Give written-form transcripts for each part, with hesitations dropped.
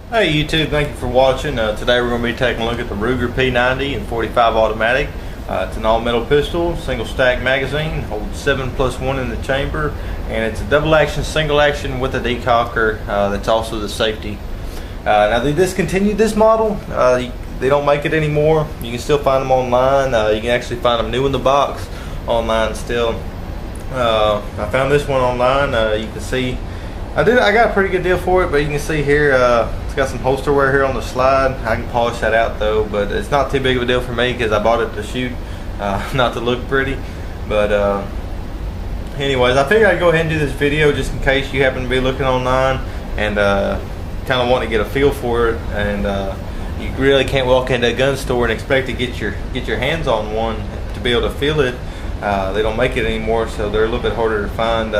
Hey YouTube, thank you for watching. Today we're going to be taking a look at the Ruger P90 and 45 automatic. It's an all-metal pistol, single stack magazine, holds 7+1 in the chamber, and it's a double action, single action with a decocker that's also the safety. Now they discontinued this model. They don't make it anymore. You can still find them online. You can actually find them new in the box online still. I found this one online. You can see I got a pretty good deal for it, but you can see here it's got some holster wear here on the slide. I can polish that out though, but it's not too big of a deal for me because I bought it to shoot, not to look pretty. But anyways, I figured I'd go ahead and do this video just in case you happen to be looking online and kind of want to get a feel for it, and you really can't walk into a gun store and expect to get your hands on one to be able to feel it. They don't make it anymore, so they're a little bit harder to find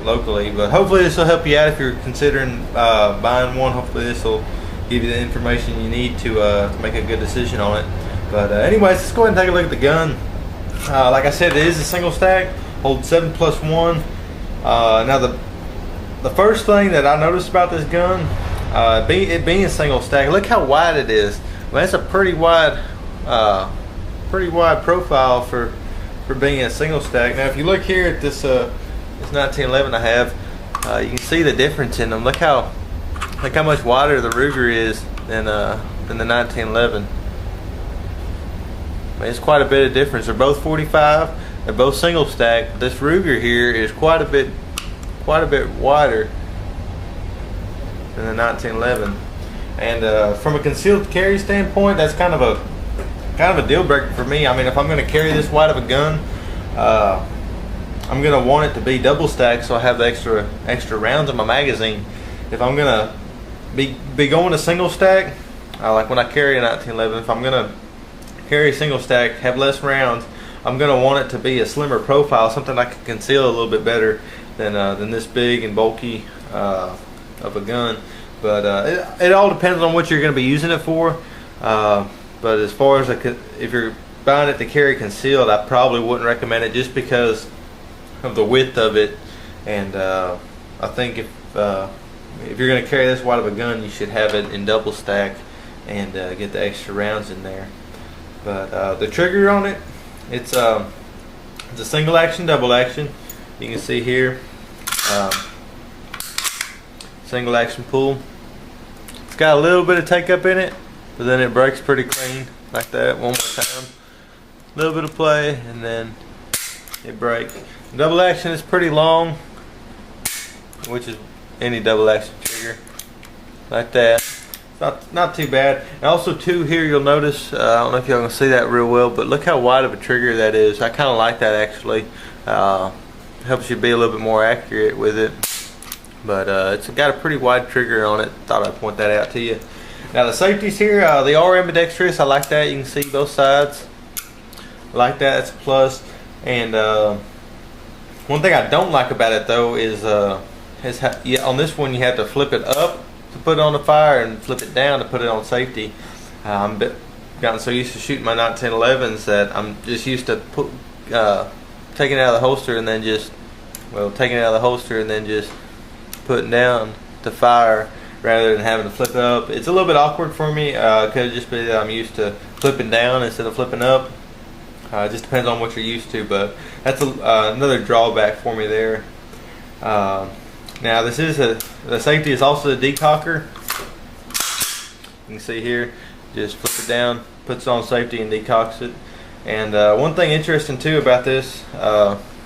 locally, but hopefully this will help you out if you're considering buying one. Hopefully this will give you the information you need to make a good decision on it. But anyways, let's go ahead and take a look at the gun. Like I said, it is a single stack, holds 7+1. Now the first thing that I noticed about this gun, it being a single stack, look how wide it is. Well, that's a pretty wide profile for being a single stack. Now if you look here at this 1911 I have, you can see the difference in them. Look how much wider the Ruger is than the 1911. I mean, it's quite a bit of difference. They're both 45. They're both single stack. But this Ruger here is quite a bit wider than the 1911. And from a concealed carry standpoint, that's kind of a deal breaker for me. I mean, if I'm going to carry this wide of a gun, I'm going to want it to be double stacked so I have the extra rounds in my magazine. If I'm going to be going to single stack, like when I carry a 1911, if I'm going to carry a single stack, have less rounds, I'm going to want it to be a slimmer profile, something I can conceal a little bit better than this big and bulky of a gun. But it all depends on what you're going to be using it for. But as far as if you're buying it to carry concealed, I probably wouldn't recommend it just because of the width of it. And I think if you're going to carry this wide of a gun, you should have it in double stack and get the extra rounds in there. But the trigger on it, it's a single action, double action. You can see here, single action pull. It's got a little bit of take up in it, but then it breaks pretty clean like that. One more time, a little bit of play, and then it breaks. Double action is pretty long, which is any double action trigger like that. It's not too bad. And also too, here you'll notice, I don't know if y'all can see that real well, but look how wide of a trigger that is. I kind of like that actually. Helps you be a little bit more accurate with it. But it's got a pretty wide trigger on it. Thought I'd point that out to you. Now the safeties here, they are ambidextrous. I like that. You can see both sides. I like that. That's a plus. And one thing I don't like about it though is on this one you have to flip it up to put it on the fire and flip it down to put it on safety. I'm gotten so used to shooting my 1911s that I'm just used to taking it out of the holster and then just putting down to fire, rather than having to flip it up. It's a little bit awkward for me. Could just be that I'm used to flipping down instead of flipping up. It just depends on what you're used to, but that's another drawback for me there. Now this is the safety is also the decocker. You can see here, just flip it down, puts it on safety and decocks it. And one thing interesting too about this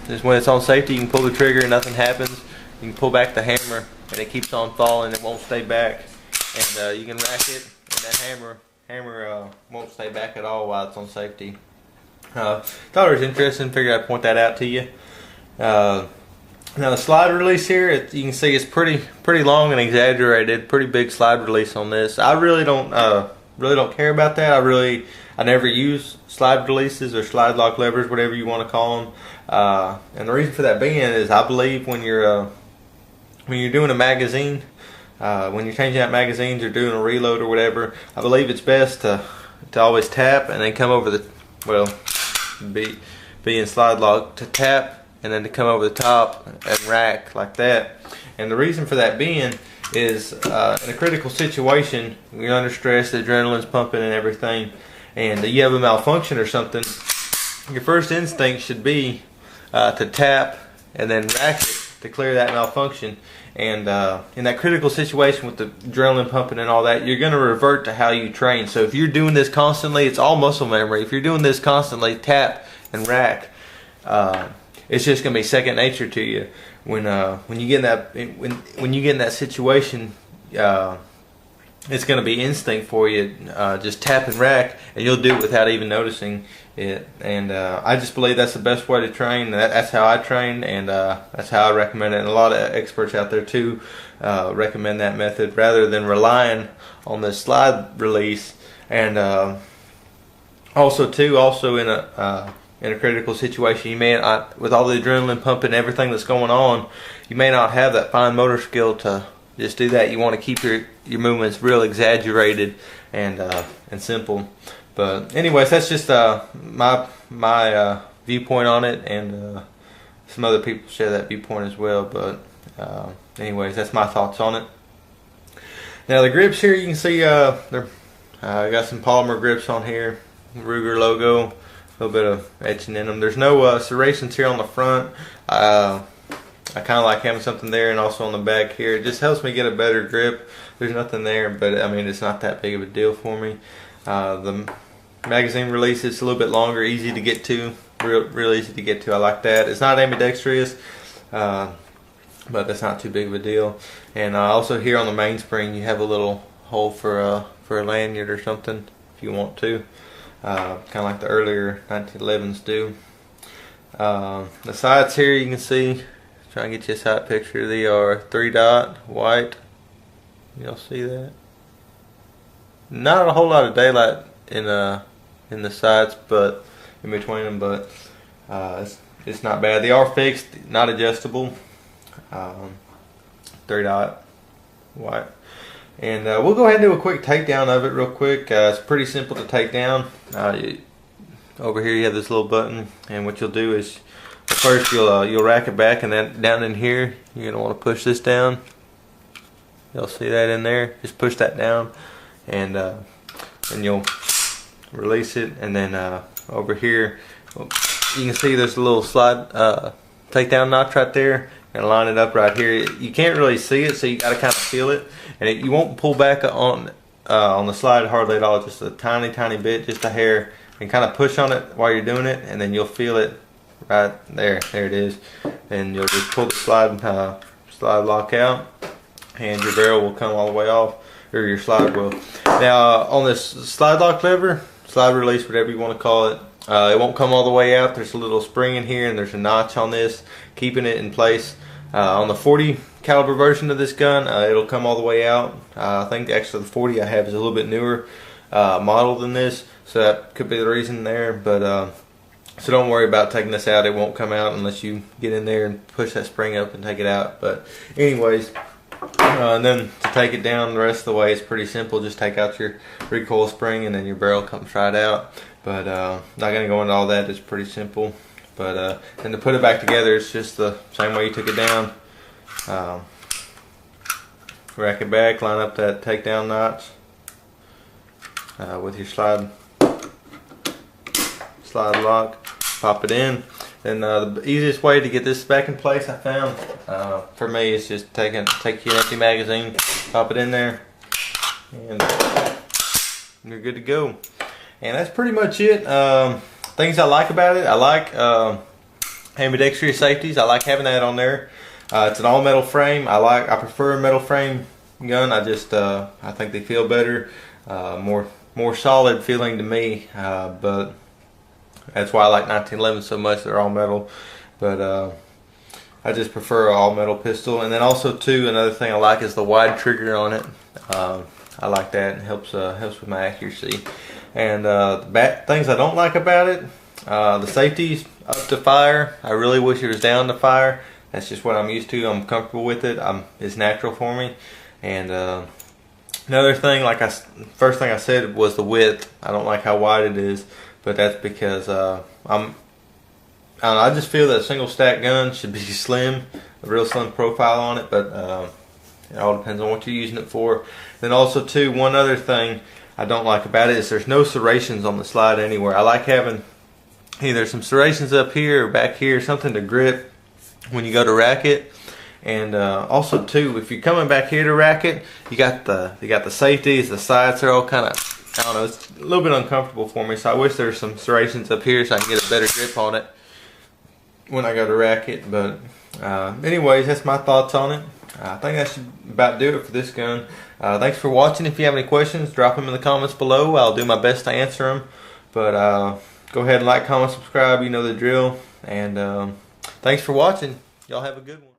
is when it's on safety, you can pull the trigger and nothing happens. You can pull back the hammer and it keeps on falling. It won't stay back, and you can rack it, and that hammer won't stay back at all while it's on safety. Thought it was interesting. Figured I'd point that out to you. Now the slide release here, you can see it's pretty long and exaggerated. Pretty big slide release on this. I really don't care about that. I never use slide releases or slide lock levers, whatever you want to call them. And the reason for that being is I believe when you're doing a magazine, when you're changing out magazines or doing a reload or whatever, I believe it's best to always tap and then come over the, well, be in slide lock, to tap and then to come over the top and rack like that. And the reason for that being is in a critical situation, you're under stress, the adrenaline's pumping and everything, and you have a malfunction or something, your first instinct should be to tap and then rack it to clear that malfunction. And in that critical situation with the adrenaline pumping and all that, you're going to revert to how you train. So if you're doing this constantly, it's all muscle memory. If you're doing this constantly, tap and rack, it's just going to be second nature to you. When you get in that when you get in that situation, it's going to be instinct for you. Just tap and rack, and you'll do it without even noticing it. And I just believe that's the best way to train. That's how I train, and that's how I recommend it. And a lot of experts out there too recommend that method rather than relying on the slide release. And also in a critical situation, you may not, with all the adrenaline pumping and everything that's going on, you may not have that fine motor skill to just do that. You want to keep your movements real exaggerated and simple. But anyways, that's just my viewpoint on it, and some other people share that viewpoint as well. But anyways, that's my thoughts on it. Now the grips here, you can see I got some polymer grips on here, Ruger logo. A little bit of etching in them. There's no serrations here on the front. I kind of like having something there, and also on the back here. It just helps me get a better grip. There's nothing there, but I mean, it's not that big of a deal for me. The magazine release is a little bit longer, easy to get to, real easy to get to. I like that. It's not ambidextrous, but that's not too big of a deal. And also here on the mainspring, you have a little hole for a lanyard or something if you want to. Kind of like the earlier 1911s do. The sides here, you can see, try and get you a side picture. They are 3-dot white. Y'all see that? Not a whole lot of daylight in the sides, but in between them, but it's not bad. They are fixed, not adjustable. 3-dot white. And we'll go ahead and do a quick takedown of it real quick. It's pretty simple to take down. Over here you have this little button, and what you'll do is first you'll rack it back, and then down in here you're gonna want to push this down. You'll see that in there. Just push that down, and you'll release it. And then over here you can see there's a little slide takedown notch right there. And line it up right here. You can't really see it, so you got to kind of feel it, and you won't pull back on the slide hardly at all. Just a tiny bit, just a hair, and kind of push on it while you're doing it, and then you'll feel it right there. There it is. And you'll just pull the slide lock out, and your barrel will come all the way off, or your slide will. Now on this slide lock lever, slide release, whatever you want to call it. It won't come all the way out. There's a little spring in here, and there's a notch on this keeping it in place. On the 40 caliber version of this gun, it'll come all the way out. I think actually the 40 I have is a little bit newer model than this, so that could be the reason there. But so don't worry about taking this out. It won't come out unless you get in there and push that spring up and take it out. But anyways, and then to take it down the rest of the way, it's pretty simple. Just take out your recoil spring, and then your barrel comes right out. But not going to go into all that. It's pretty simple. But and to put it back together, it's just the same way you took it down. Rack it back, line up that takedown notch with your slide lock, pop it in. And the easiest way to get this back in place, I found, for me, is just take an empty magazine, pop it in there, and you're good to go. And that's pretty much it. Things I like about it, I like ambidextrous safeties. I like having that on there. It's an all metal frame. I prefer a metal frame gun. I think they feel better, more solid feeling to me. But that's why I like 1911 so much. They're all metal. But I just prefer an all metal pistol. And then also too, another thing I like is the wide trigger on it. I like that. It helps with my accuracy. And things I don't like about it, the safety's up to fire. I really wish it was down to fire. That's just what I'm used to. I'm comfortable with it. It's natural for me. And another thing, first thing I said was the width. I don't like how wide it is, but that's because I just feel that a single stack gun should be slim, a real slim profile on it. But It all depends on what you're using it for. Then also too, one other thing I don't like about it is there's no serrations on the slide anywhere. I like having either some serrations up here or back here, something to grip when you go to rack it. And also too, if you're coming back here to rack it, you got the safeties, the sides are all kind of, I don't know, it's a little bit uncomfortable for me. So I wish there were some serrations up here so I can get a better grip on it when I go to rack it. But anyways, that's my thoughts on it. I think that should about do it for this gun. Thanks for watching. If you have any questions, drop them in the comments below. I'll do my best to answer them. But go ahead and like, comment, subscribe. You know the drill. And thanks for watching. Y'all have a good one.